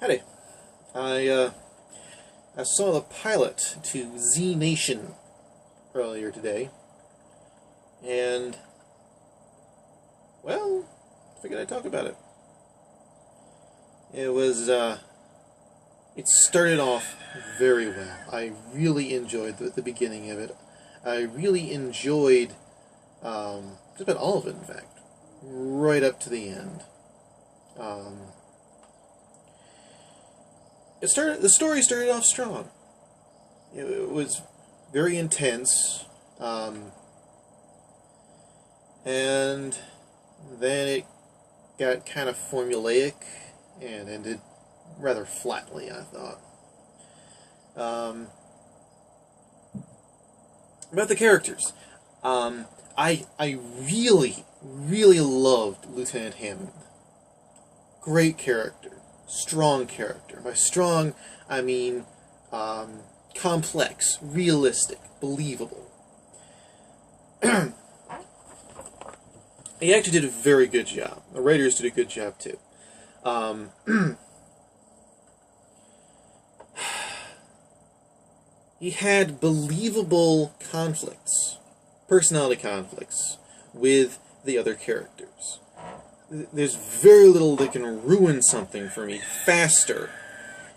Howdy. I saw the pilot to Z Nation earlier today, and, well, I figured I'd talk about it. It started off very well. I really enjoyed the beginning of it. I really enjoyed, just about all of it, in fact, right up to the end. The story started off strong. It was very intense, and then it got kind of formulaic and ended rather flatly, I thought. About the characters, I really, really loved Lieutenant Hammond. Great character. Strong character. By strong, I mean complex, realistic, believable. He actually did a very good job. The writers did a good job too. He had believable conflicts, personality conflicts, with the other characters. There's very little that can ruin something for me faster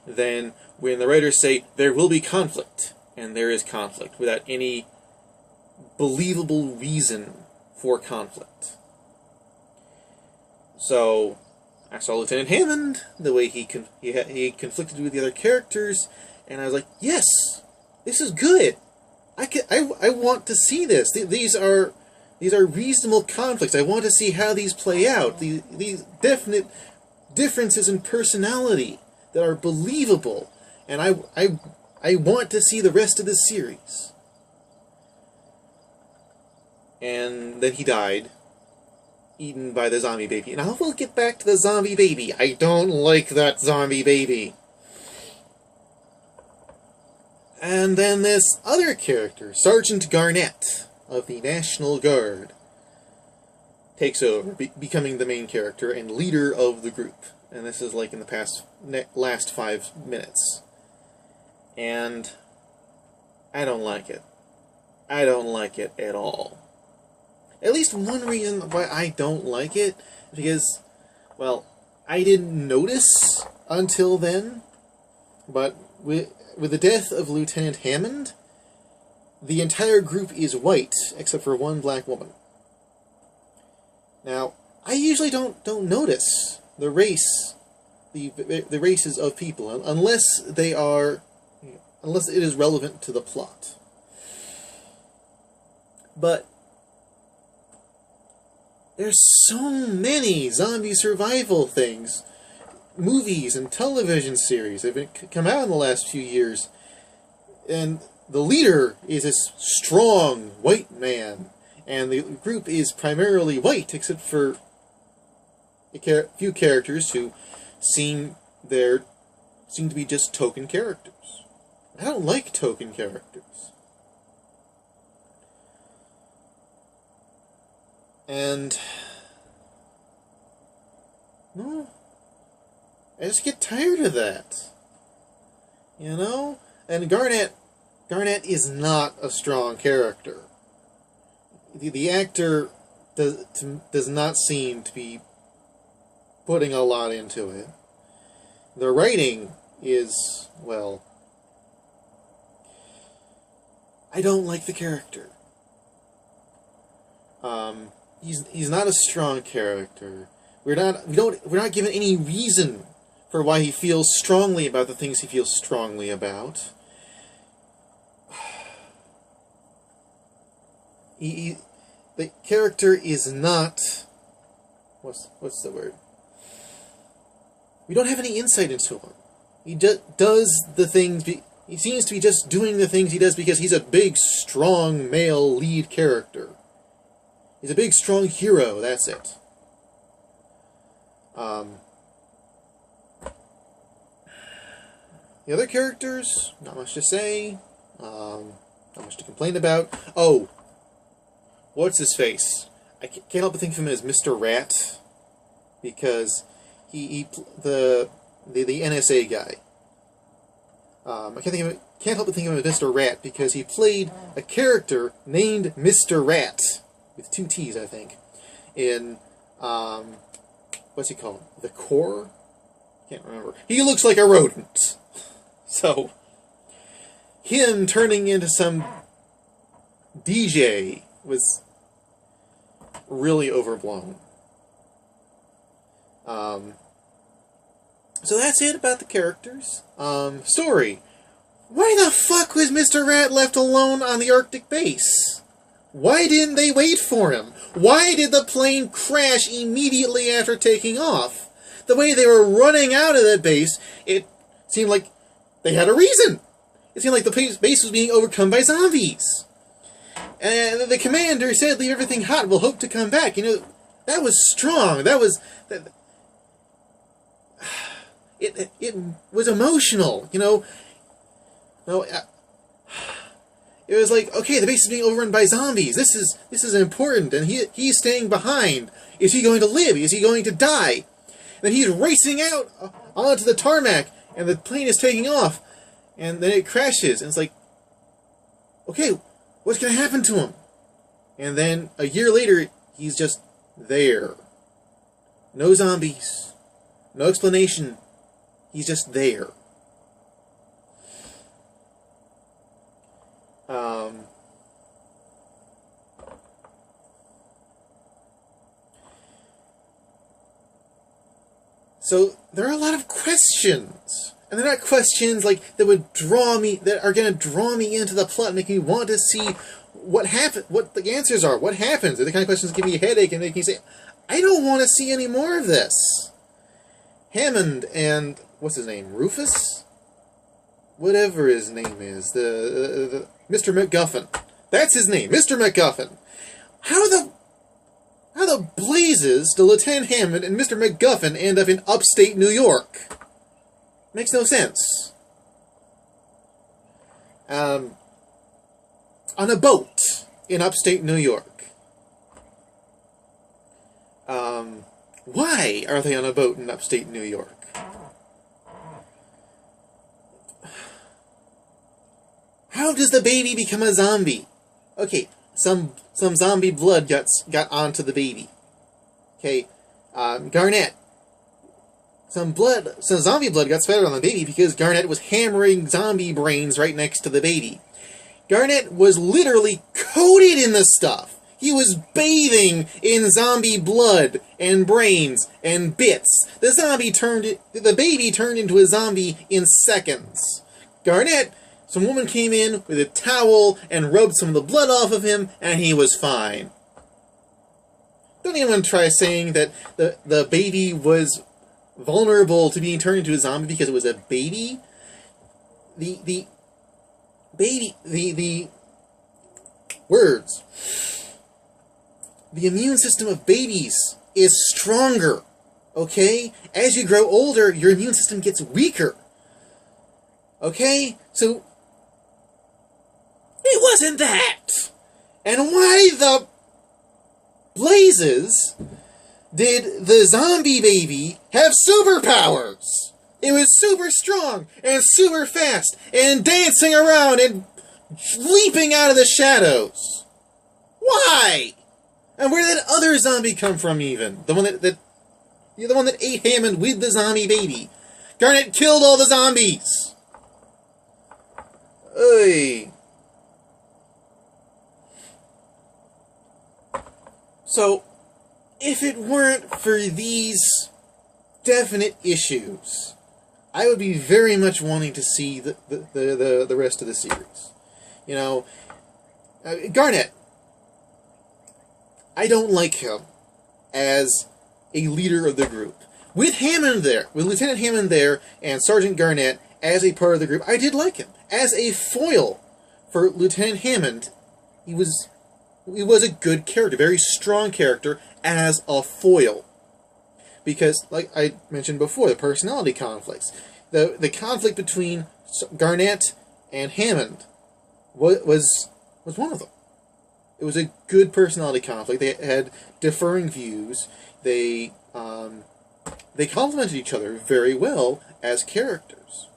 than when the writers say there will be conflict, and there is conflict, without any believable reason for conflict. So, I saw Lieutenant Hammond, the way he conflicted with the other characters, and I was like, yes, this is good. I want to see this. These are reasonable conflicts. I want to see how these play out. These definite differences in personality that are believable, and I want to see the rest of this series. And then he died, eaten by the zombie baby. And I will get back to the zombie baby. I don't like that zombie baby. And then this other character, Sergeant Garnett of the National Guard, takes over, becoming the main character and leader of the group. And this is like in the last 5 minutes. And I don't like it. I don't like it at all. At least one reason why I don't like it, because, well, I didn't notice until then, but with the death of Lieutenant Hammond, the entire group is white, except for one black woman. Now, I usually don't notice the race, the races of people, unless it is relevant to the plot. But there's so many zombie survival things, movies and television series that have come out in the last few years, and the leader is a strong white man, and the group is primarily white, except for a few characters who seem to be just token characters. I don't like token characters. And no, I just get tired of that. You know? And Garnett is not a strong character. The actor does not seem to be putting a lot into it. The writing is, well, I don't like the character. He's not a strong character. We're not given any reason for why he feels strongly about the things he feels strongly about. The character is not, what's the word? We don't have any insight into him. He does the things. He seems to be just doing the things he does because he's a big, strong male lead character. He's a big, strong hero. That's it. The other characters, not much to say. Not much to complain about. Oh, what's his face? I can't help but think of him as Mr. Rat, because the the NSA guy. I can't help but think of him as Mr. Rat because he played a character named Mr. Rat with 2 T's, I think, in what's he called? The Core? Can't remember. He looks like a rodent. So him turning into some DJ was really overblown. So that's it about the characters. Story. Why the fuck was Mr. Rat left alone on the Arctic base? Why didn't they wait for him? Why did the plane crash immediately after taking off? The way they were running out of that base, it seemed like they had a reason. It seemed like the base was being overcome by zombies. And the commander said, leave everything hot, we'll hope to come back. You know, that was strong. That was... It was emotional, you know. No, it was like, okay, the base is being overrun by zombies. This is important, and he's staying behind. Is he going to live? Is he going to die? And then he's racing out onto the tarmac, and the plane is taking off, and then it crashes, and it's like, okay, what's going to happen to him? And then a year later, he's just there. No zombies. No explanation. He's just there. So there are a lot of questions, and they're not questions like that would draw me, that are going to draw me into the plot, make me want to see what happened, what the answers are, what happens. They're the kind of questions that give me a headache and make me say, I don't want to see any more of this. Hammond and what's his name, Rufus? Whatever his name is, the Mr. MacGuffin. That's his name, Mr. MacGuffin. How the blazes do Lieutenant Hammond and Mr. MacGuffin end up in upstate New York? Makes no sense. On a boat in upstate New York. Why are they on a boat in upstate New York? How does the baby become a zombie? Okay, some zombie blood got onto the baby. Okay, Garnet. Some zombie blood got spattered on the baby because Garnet was hammering zombie brains right next to the baby. Garnet was literally coated in the stuff. He was bathing in zombie blood and brains and bits. The baby turned into a zombie in seconds. Garnet, some woman came in with a towel and rubbed some of the blood off of him, and he was fine. Don't even try saying that the baby was vulnerable to being turned into a zombie because it was a baby. The words. The immune system of babies is stronger, okay? As you grow older, your immune system gets weaker. Okay? So, it wasn't that! And why the blazes did the zombie baby have superpowers? It was super strong, and super fast, and dancing around, and leaping out of the shadows. Why? And where did that other zombie come from, even? The one that ate Hammond with the zombie baby. Garnet killed all the zombies! Oy. So, if it weren't for these definite issues, I would be very much wanting to see the rest of the series. You know, Garnet, I don't like him as a leader of the group. With Hammond there, with Lieutenant Hammond there, and Sergeant Garnet as a part of the group, I did like him. As a foil for Lieutenant Hammond, he was a good character, very strong character as a foil. Because, like I mentioned before, the personality conflicts. The conflict between Garnet and Hammond was one of them. It was a good personality conflict. They had differing views. They they complemented each other very well as characters.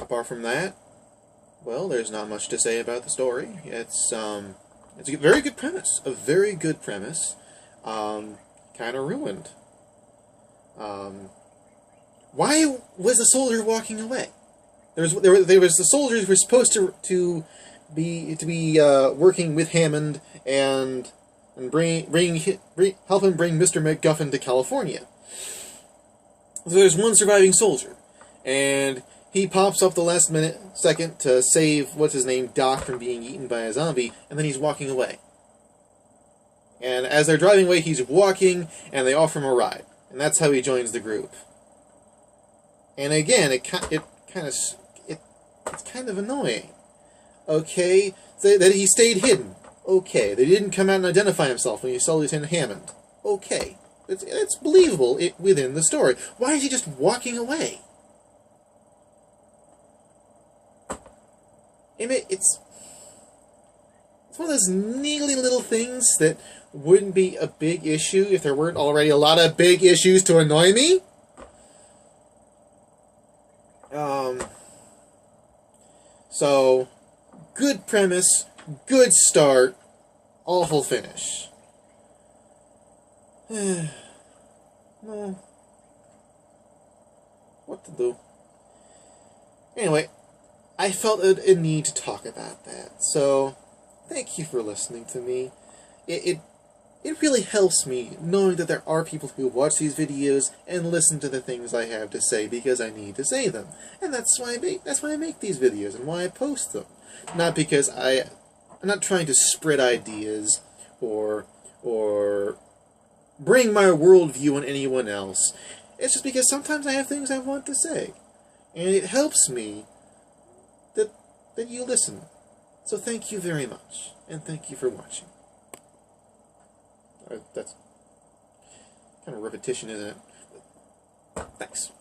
Apart from that, well, there's not much to say about the story. It's a very good premise. A very good premise. Kind of ruined. Why was the soldier walking away? There was the soldiers who were supposed to be working with Hammond and help him bring Mr. MacGuffin to California. So there's one surviving soldier, and he pops up the last second to save what's-his-name, Doc, from being eaten by a zombie, and then he's walking away. And as they're driving away, he's walking, and they offer him a ride. And that's how he joins the group. And again, it's kind of annoying. Okay, that he stayed hidden. Okay, they didn't come out and identify himself when you saw Lieutenant Hammond. Okay, it's believable within the story. Why is he just walking away? It's one of those niggly little things that wouldn't be a big issue if there weren't already a lot of big issues to annoy me. So, good premise, good start, awful finish. Well, what to do? Anyway, I felt a need to talk about that, so thank you for listening to me. It really helps me knowing that there are people who watch these videos and listen to the things I have to say because I need to say them, and that's why I make these videos and why I post them. Not because I'm not trying to spread ideas or bring my worldview on anyone else. It's just because sometimes I have things I want to say, and it helps me that you listen. So thank you very much, and thank you for watching. That's kind of repetition, isn't it? Thanks.